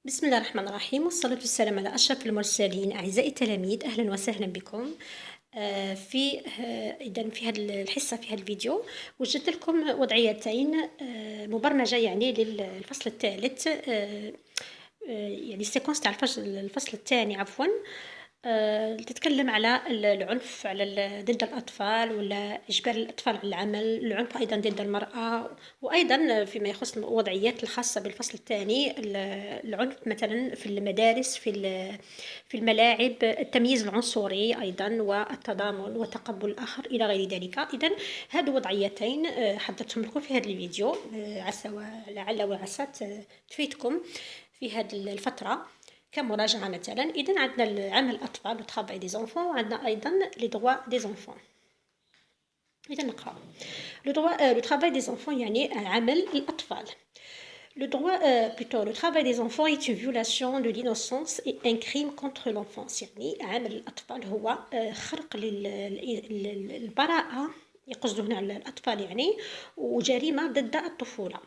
بسم الله الرحمن الرحيم والصلاة والسلام على أشرف المرسلين. أعزائي التلاميذ، أهلا وسهلا بكم. إذا في هذه الحصة في هذا الفيديو وجدت لكم وضعيتين مبرمجة يعني للفصل الثالث، يعني السيكونس تاع الفصل الثاني عفوا. تتكلم على العنف ضد الأطفال ولا إجبار الأطفال على العمل، العنف أيضا ضد المرأة، وأيضا فيما يخص الوضعيات الخاصة بالفصل الثاني العنف مثلا في المدارس، في الملاعب، التمييز العنصري أيضا، والتضامن وتقبل الآخر إلى غير ذلك. إذن هذه وضعيتين حضرتهم لكم في هذا الفيديو، عسى ولعل وعسى تفيدكم في هذه الفترة كمراجعة مثلا. إذن عندنا عمل الأطفال لو travail des enfants، وعندنا أيضا لي droits des enfants. إذا نقرأ لو travail des enfants يعني عمل الأطفال. Le travail des enfants est une violation de l'innocence et un crime contre l'enfance. يعني عمل الأطفال هو خرق للبراءة، يقصدوا هنا على الأطفال يعني، وجريمة ضد الطفولة.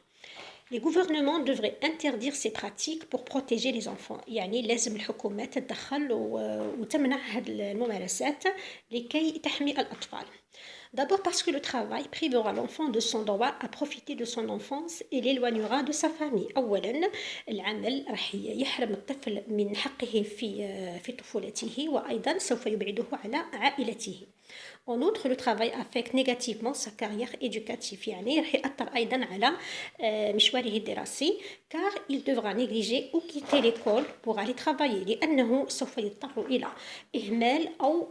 Les gouvernements devraient interdire ces pratiques pour protéger les enfants. يعني لازم الحكومات تتدخل وتمنع هذه الممارسات لكي تحمي الأطفال. D'abord parce que le travail privera l'enfant de son droit à profiter de son enfance et l'éloignera de sa famille. أولا العمل راح يحرم الطفل من حقه في طفولته، وأيضا سوف يبعده على عائلته. En outre, le travail affecte négativement sa carrière éducative. يعني راح يأثر أيضا على مشواره الدراسي، car il devra négliger ou quitter l'école pour aller travailler، لأنه سوف يضطر إلى إهمال أو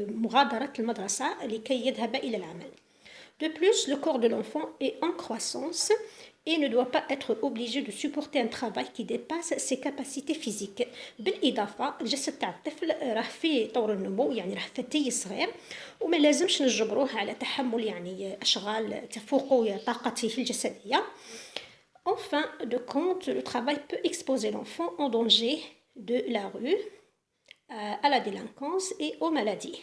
مغادرة المدرسة لكي يذهب إلى العمل. De plus, le corps de l'enfant est en croissance et ne doit pas être obligé de supporter un travail qui dépasse ses capacités physiques. بالإضافة الجسد تاع الطفل راه في طور النمو، يعني راه فتي صغير، وما لازمش نجبروه على تحمل يعني أشغال تفوق طاقته الجسدية. En fin de compte, le travail peut exposer l'enfant en danger de la rue, à la délinquance et aux maladies.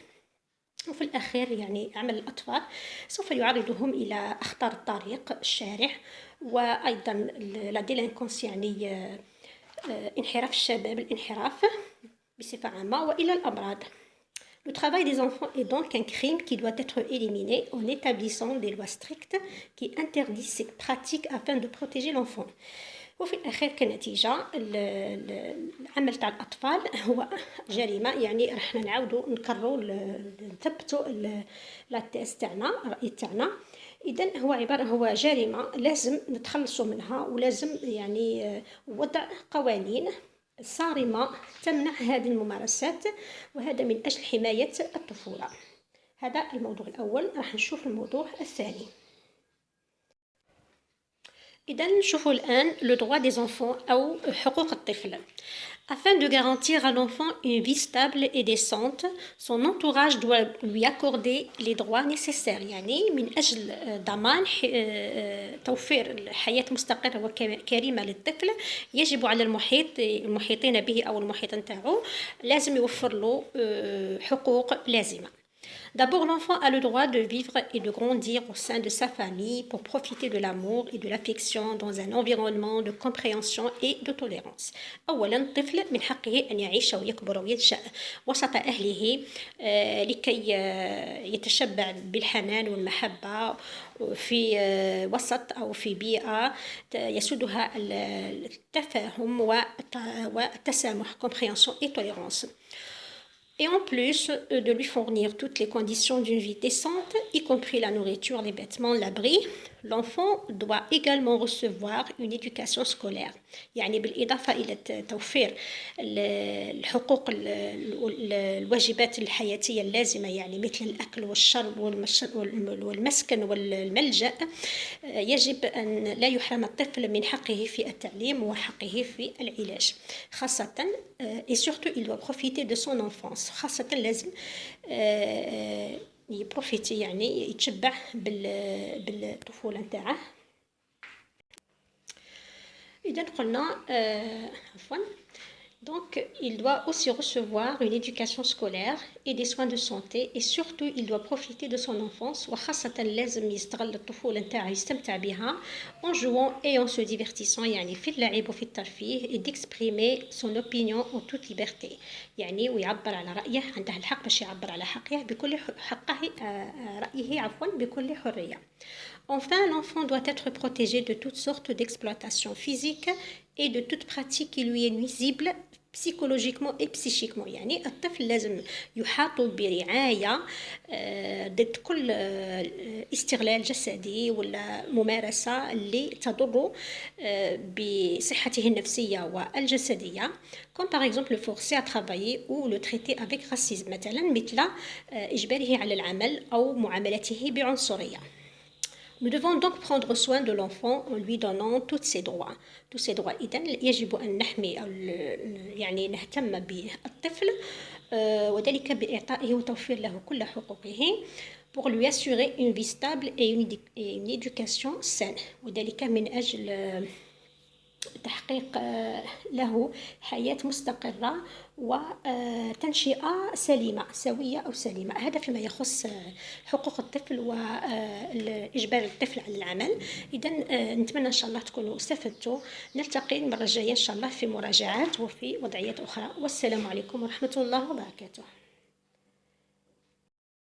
وفي الأخير يعني عمل الأطفال سوف يعرضهم إلى أخطار الطريق الشارع، وأيضا لا ديلينكونس يعني انحراف الشباب، الانحراف بصفة عامة، وإلى الأمراض. Le travail des enfants est donc un crime qui doit être éliminé en établissant des lois strictes qui interdisent cette pratique afin de protéger l'enfant. وفي الأخير كنتيجة العمل تاع الأطفال هو جريمة، يعني راح نعاودو نكررو نثبتو لا تيس تاعنا، الرأي تاعنا. إذن هو جريمة لازم نتخلصوا منها، ولازم يعني وضع قوانين صارمة تمنع هذه الممارسات، وهذا من أجل حماية الطفولة. هذا الموضوع الأول. راح نشوف الموضوع الثاني. إذا نشوفوا الآن le droit des enfants أو حقوق الطفل. Afin de garantir à l'enfant une vie stable et décente, son entourage doit lui accorder les droits nécessaires. يعني من أجل ضمان توفير الحياة مستقرة وكريمة للطفل، يجب على المحيطين به أو المحيط نتاعو لازم يوفر له حقوق لازمة. D'abord, l'enfant a le droit de vivre et de grandir au sein de sa famille pour profiter de l'amour et de l'affection dans un environnement de compréhension et de tolérance. أولاً الطفل من حقه أن يعيش ويكبر وينشأ وسط أهله لكي يتشبع بالحنان والمحبة في وسط أو في بيئة يسودها التفاهم والتسامح compréhension et tolérance. Et en plus de lui fournir toutes les conditions d'une vie décente, y compris la nourriture, les vêtements, l'abri, l'enfant doit également recevoir une éducation scolaire. يعني بالإضافة إلى توفير الحقوق الواجبات الحياتية اللازمة، يعني مثل الأكل والشرب والمسكن والملجأ، يجب أن لا يحرم الطفل من حقه في التعليم وحقه في العلاج، خاصة et surtout il doit profiter de son enfance. خاصة لازم يبروفيتي يعني يتشبع بالطفولة نتاعه. إذا قلنا عفوا Donc, il doit aussi recevoir une éducation scolaire et des soins de santé et surtout il doit profiter de son enfance وخاصة لازم يستغل الطفولة نتاعو يستمتع بها en jouant et en se divertissant يعني في اللعب وفي الترفيه et d'exprimer son opinion en toute liberté يعني ويعبر على رأيه عنده الحق باش يعبر على رأيه عفوا بكل حرية. Enfin, l'enfant doit être protégé de toutes sortes d'exploitation physique et de toute pratique qui lui est nuisible psychologiquement et psychiquement يعني الطفل لازم يحاط برعاية ضد كل استغلال جسدي ولا ممارسة اللي تضر بصحته النفسية والجسدية comme par exemple le forcer à travailler ou le traiter avec racisme مثل إجباره على العمل أو معاملته بعنصرية. Nous devons donc prendre soin de l'enfant en lui donnant tous ses droits. Tous ses droits. إذن يجب أن نحمي يعني نهتم بالطفل وذلك بإعطائه وتوفير له كل حقوقه pour lui assurer une vie stable et une éducation saine. وذلك من أجل تحقيق له حياة مستقرة وتنشئة سليمة سوية أو سليمة. هذا فيما يخص حقوق الطفل وإجبار الطفل على العمل. إذن نتمنى إن شاء الله تكونوا استفدتوا. نلتقي المرة الجاية إن شاء الله في مراجعات وفي وضعيات أخرى. والسلام عليكم ورحمة الله وبركاته.